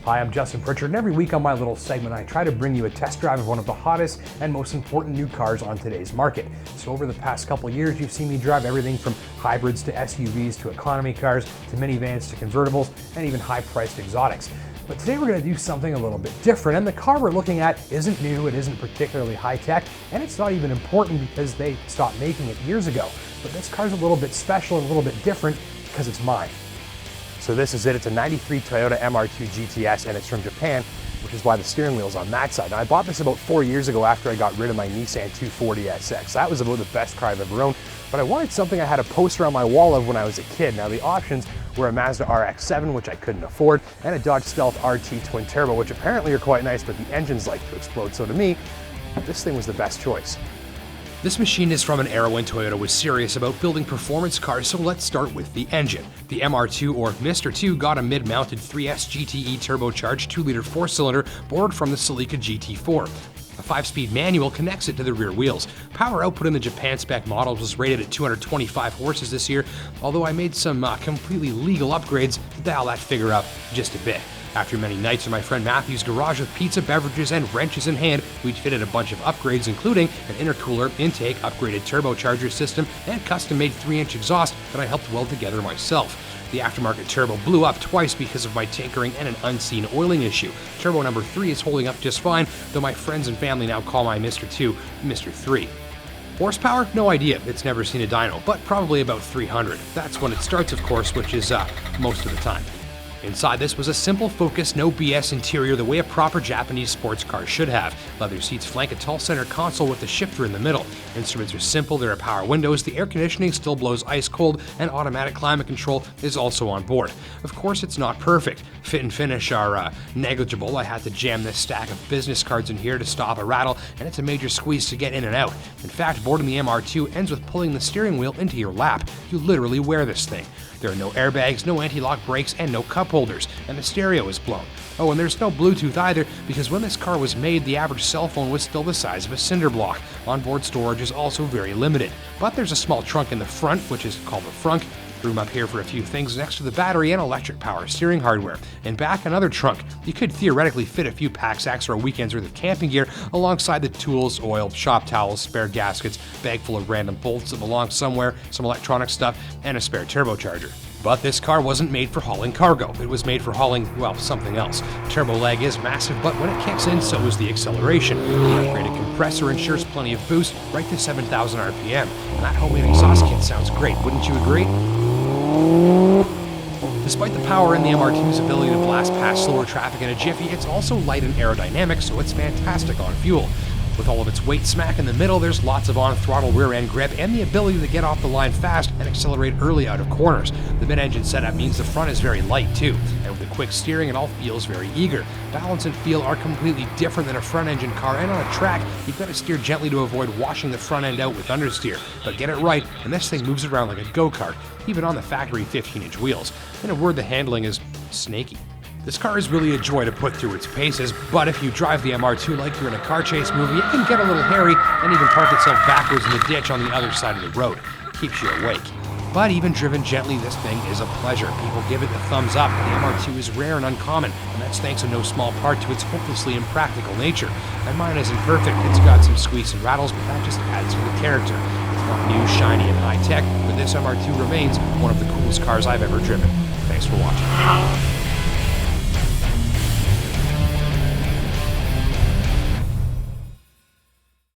Hi, I'm Justin Pritchard, and every week on my little segment, I try to bring you a test drive of one of the hottest and most important new cars on today's market. So over the past couple years, you've seen me drive everything from hybrids to SUVs to economy cars to minivans to convertibles and even high-priced exotics. But today we're going to do something a little bit different, and the car we're looking at isn't new, it isn't particularly high-tech, and it's not even important because they stopped making it years ago. But this car's a little bit special and a little bit different because it's mine. So this is it. It's a 93 Toyota MR2 GTS, and it's from Japan, which is why the steering wheel's on that side. Now, I bought this about 4 years ago after I got rid of my Nissan 240 SX. That was about the best car I've ever owned, but I wanted something I had a poster on my wall of when I was a kid. Now, the options were a Mazda RX-7, which I couldn't afford, and a Dodge Stealth RT twin turbo, which apparently are quite nice, but the engines like to explode. So to me, this thing was the best choice. This machine is from an era when Toyota was serious about building performance cars, so let's start with the engine. The MR2, or Mr. 2, got a mid-mounted 3S GTE turbocharged 2-liter 4-cylinder borrowed from the Celica GT4. A 5-speed manual connects it to the rear wheels. Power output in the Japan spec models was rated at 225 horses this year, although I made some completely legal upgrades to dial that figure up just a bit. After many nights in my friend Matthew's garage with pizza, beverages, and wrenches in hand, we'd fitted a bunch of upgrades, including an intercooler, intake, upgraded turbocharger system, and custom-made 3-inch exhaust that I helped weld together myself. The aftermarket turbo blew up twice because of my tinkering and an unseen oiling issue. Turbo number 3 is holding up just fine, though my friends and family now call my Mr. 2 Mr. 3. Horsepower? No idea. It's never seen a dyno, but probably about 300. That's when it starts, of course, which is most of the time. Inside this was a simple, focused, no BS interior the way a proper Japanese sports car should have. Leather seats flank a tall center console with a shifter in the middle. Instruments are simple, there are power windows, the air conditioning still blows ice cold, and automatic climate control is also on board. Of course, it's not perfect. Fit and finish are negligible. I had to jam this stack of business cards in here to stop a rattle, and it's a major squeeze to get in and out. In fact, boarding the MR2 ends with pulling the steering wheel into your lap. You literally wear this thing. There are no airbags, no anti-lock brakes, and no cup holders, and the stereo is blown. Oh, and there's no Bluetooth either, because when this car was made, the average cell phone was still the size of a cinder block. Onboard storage is also very limited. But there's a small trunk in the front, which is called the frunk. Room up here for a few things next to the battery and electric power steering hardware. And back, another trunk. You could theoretically fit a few pack-sacks or a weekend's worth of camping gear alongside the tools, oil, shop towels, spare gaskets, bag full of random bolts that belong somewhere, some electronic stuff, and a spare turbocharger. But this car wasn't made for hauling cargo. It was made for hauling, well, something else. Turbo lag is massive, but when it kicks in, so is the acceleration. The upgraded compressor ensures plenty of boost, right to 7,000 RPM. And that homemade exhaust kit sounds great, wouldn't you agree? Despite the power and the MR2's ability to blast past slower traffic in a jiffy, it's also light and aerodynamic, so it's fantastic on fuel. With all of its weight smack in the middle, there's lots of on-throttle rear-end grip and the ability to get off the line fast and accelerate early out of corners. The mid-engine setup means the front is very light too, and with the quick steering it all feels very eager. Balance and feel are completely different than a front-engine car, and on a track, you've got to steer gently to avoid washing the front end out with understeer. But get it right, and this thing moves around like a go-kart, even on the factory 15-inch wheels. In a word, the handling is snaky. This car is really a joy to put through its paces, but if you drive the MR2 like you're in a car chase movie, it can get a little hairy and even park itself backwards in the ditch on the other side of the road. Keeps you awake. But even driven gently, this thing is a pleasure. People give it the thumbs up. The MR2 is rare and uncommon, and that's thanks in no small part to its hopelessly impractical nature. And mine isn't perfect. It's got some squeaks and rattles, but that just adds to the character. It's not new, shiny, and high-tech, but this MR2 remains one of the coolest cars I've ever driven. Thanks for watching.